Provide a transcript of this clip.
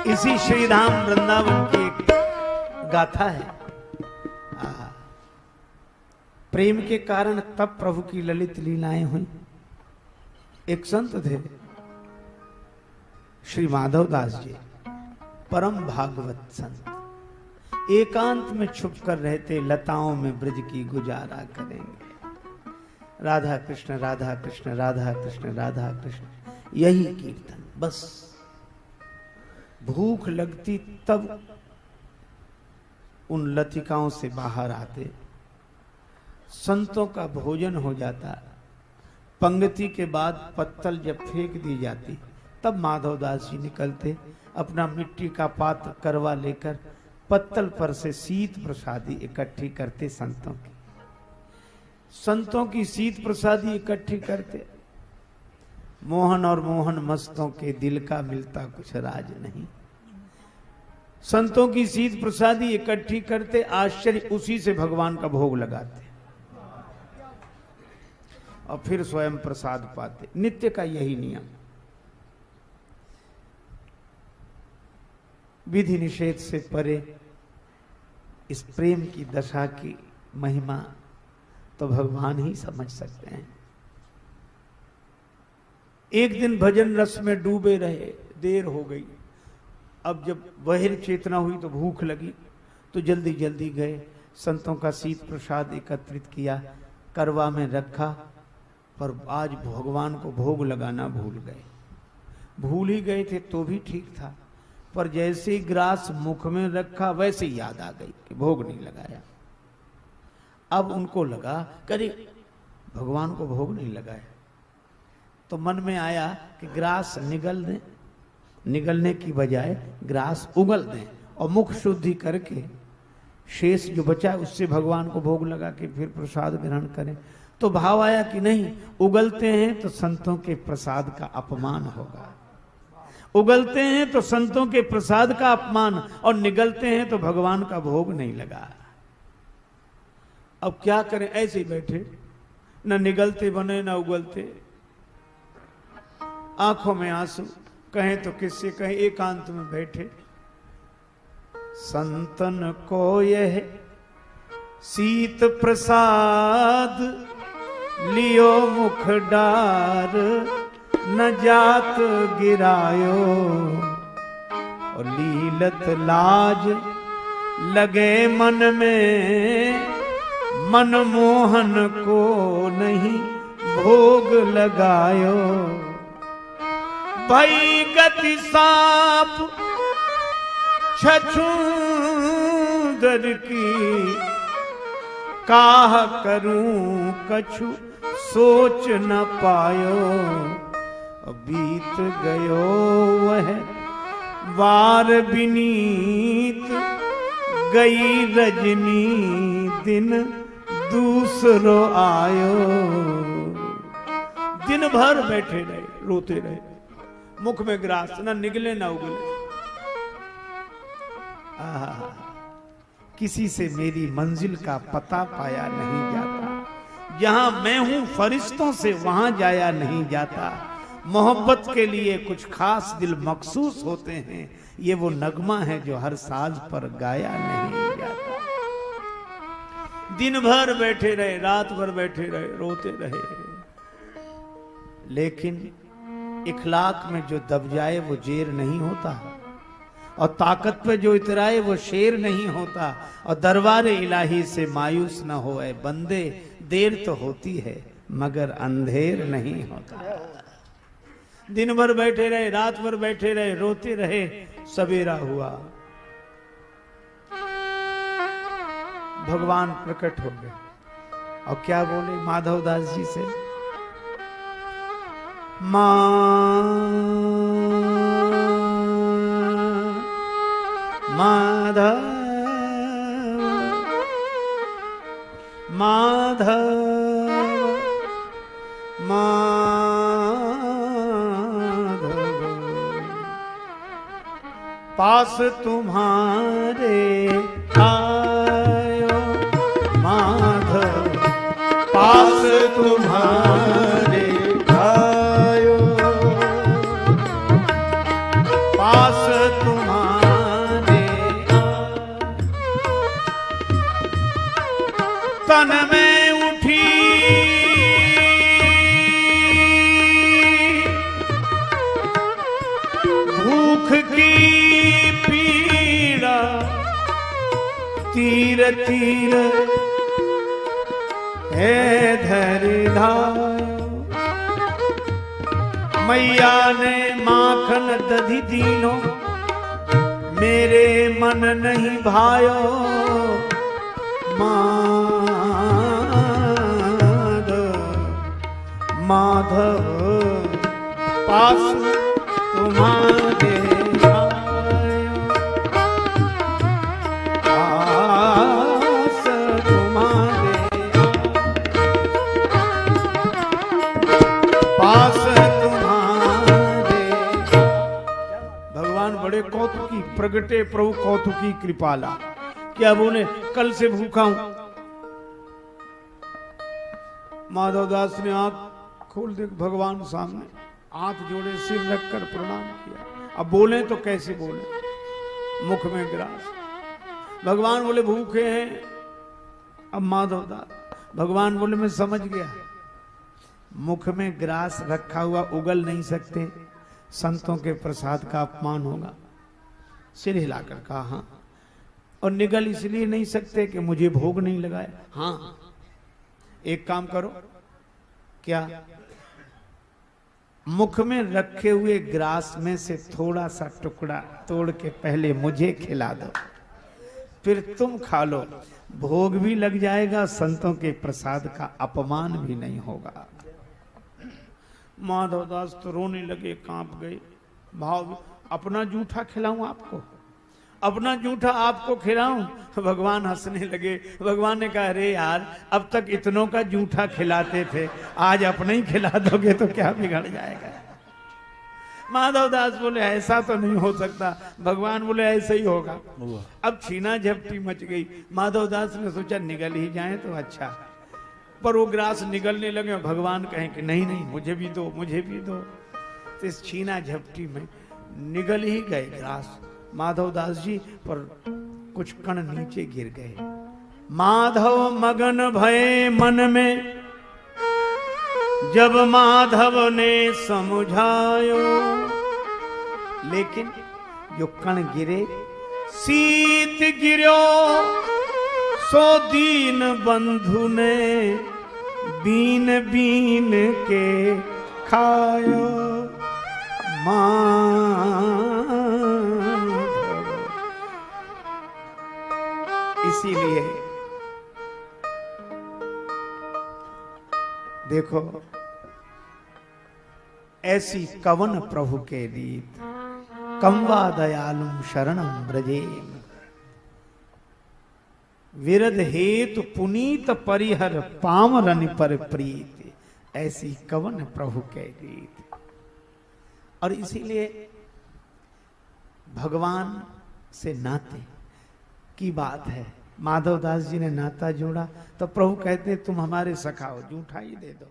इसी श्रीधाम वृंदावन की एक गाथा है। प्रेम के कारण तब प्रभु की ललित लीलाएं हुई। एक संत थे श्री माधव दास जी, परम भागवत संत, एकांत में छुप कर रहते, लताओं में ब्रज की गुजारा करेंगे। राधा कृष्ण राधा कृष्ण राधा कृष्ण राधा कृष्ण, यही कीर्तन बस। भूख लगती तब उन लतिकाओं से बाहर आते, संतों का भोजन हो जाता, पंक्ति के बाद पत्तल जब फेंक दी जाती तब माधवदास जी निकलते, अपना मिट्टी का पात्र करवा लेकर पत्तल पर से शीत प्रसादी इकट्ठी करते। संतों की शीत प्रसादी इकट्ठी करते। मोहन और मोहन मस्तों के दिल का मिलता कुछ राज नहीं। संतों की शीत प्रसादी इकट्ठी करते, आश्चर्य, उसी से भगवान का भोग लगाते और फिर स्वयं प्रसाद पाते। नित्य का यही नियम। विधि निषेध से परे इस प्रेम की दशा की महिमा तो भगवान ही समझ सकते हैं। एक दिन भजन रस में डूबे रहे, देर हो गई। अब जब बहिर चेतना हुई तो भूख लगी, तो जल्दी जल्दी गए, संतों का शीत प्रसाद एकत्रित किया, करवा में रखा, पर आज भगवान को भोग लगाना भूल गए। भूल ही गए थे तो भी ठीक था, पर जैसे ही ग्रास मुख में रखा वैसे याद आ गई कि भोग नहीं लगाया। अब उनको लगा करे भगवान को भोग नहीं लगाया, तो मन में आया कि ग्रास निगल दें, निगलने की बजाय ग्रास उगल दें और मुख शुद्धि करके शेष जो बचा उससे भगवान को भोग लगा के फिर प्रसाद ग्रहण करें। तो भाव आया कि नहीं, उगलते हैं तो संतों के प्रसाद का अपमान होगा, उगलते हैं तो संतों के प्रसाद का अपमान, और निगलते हैं तो भगवान का भोग नहीं लगा। अब क्या करें, ऐसे ही बैठे, न निगलते बने न उगलते, आंखों में आंसू, कहें तो किससे कहें, एकांत में बैठे। संतन को यह शीत प्रसाद लियो मुख डार, न जात गिरायो और लीलत लाज लगे मन में, मन मोहन को नहीं भोग लगायो। भई गति सांप छछूंदर की, काह करूं कछु सोच न पायो। बीत गयो वह वार बिनीत, गई रजनी दिन दूसरो आयो। दिन भर बैठे रहे, रोते रहे, मुख में ग्रास, न निगले न उगले। किसी से मेरी मंजिल का पता पाया नहीं जाता, जहां मैं हूं फरिश्तों से वहां जाया नहीं जाता। मोहब्बत के लिए कुछ खास दिल मखसूस होते हैं, ये वो नगमा है जो हर साज पर गाया नहीं जाता। दिन भर बैठे रहे, रात भर बैठे रहे, रोते रहे, लेकिन इखलाक में जो दब जाए वो जेर नहीं होता, और ताकत पे जो इतराए वो शेर नहीं होता। और दरबारे इलाही से मायूस न होए बंदे, देर तो होती है मगर अंधेर नहीं होता। दिन भर बैठे रहे, रात भर बैठे रहे, रोते रहे। सवेरा हुआ, भगवान प्रकट हो गए और क्या बोले माधवदास जी से, माधव माधव माधव, पास तुम्हारे आयो माधव, पास तुम्हारे आयो, पास तुम्हारे तन में उठी भूख की पीड़ा, तीर तीर है धरि धायो। मैया ने माखन दधी दीनो, मेरे मन नहीं भायो। माधव पास तुम्हारे आयो, पास तुम्हारे पास तुम्हारे। भगवान बड़े कौतुकी प्रगटे प्रभु कौतुकी कृपाला। क्या बोले कल से भूखा हूं। माधवदास ने आंख खोल दे भगवान सामने, हाथ जोड़े सिर रखकर प्रणाम किया। अब बोले तो कैसे बोले, मुख में ग्रास। भगवान बोले भूखे हैं। अब माधवदास भगवान बोले मैं समझ गया, मुख में ग्रास रखा हुआ उगल नहीं सकते, संतों के प्रसाद का अपमान होगा। सिर हिलाकर कहा हाँ। और निगल इसलिए नहीं सकते कि मुझे भोग नहीं लगाए। हाँ एक काम करो, क्या मुख में रखे हुए ग्रास में से थोड़ा सा टुकड़ा तोड़ के पहले मुझे खिला दो, फिर तुम खा लो, भोग भी लग जाएगा, संतों के प्रसाद का अपमान भी नहीं होगा। माधवदास तो रोने लगे, कांप गए। भाव अपना जूठा खिलाऊं आपको, अपना जूठा आपको खिलाऊं। भगवान हंसने लगे। भगवान ने कहा अरे यार, अब तक इतनों का जूठा खिलाते थे, आज अपना ही खिला दोगे तो क्या बिगड़ जाएगा। माधवदास बोले ऐसा तो नहीं हो सकता। भगवान बोले ऐसा ही होगा। अब छीना झपटी मच गई। माधवदास ने सोचा निगल ही जाए तो अच्छा, पर वो ग्रास निगलने लगे। भगवान कहें कि नहीं नहीं मुझे भी दो, मुझे भी दो। तो इस छीना झपटी में निगल ही गए ग्रास माधवदास जी, पर कुछ कण नीचे गिर गए। माधव मगन भये मन में, जब माधव ने समझायो। लेकिन जो कण गिरे, सीत गिरो सो दीन बंधु ने बीन बीन के खायो। इसीलिए देखो ऐसी कवन प्रभु के रीत, कम्वा दयालुम शरणम ब्रजे। विरध हेतु पुनीत परिहर पामरन पर प्रीत, ऐसी कवन प्रभु के रीत। और इसीलिए भगवान से नाते की बात है। माधवदास जी ने नाता जोड़ा तो प्रभु कहते तुम हमारे सखा हो, जूठा ही दे दो।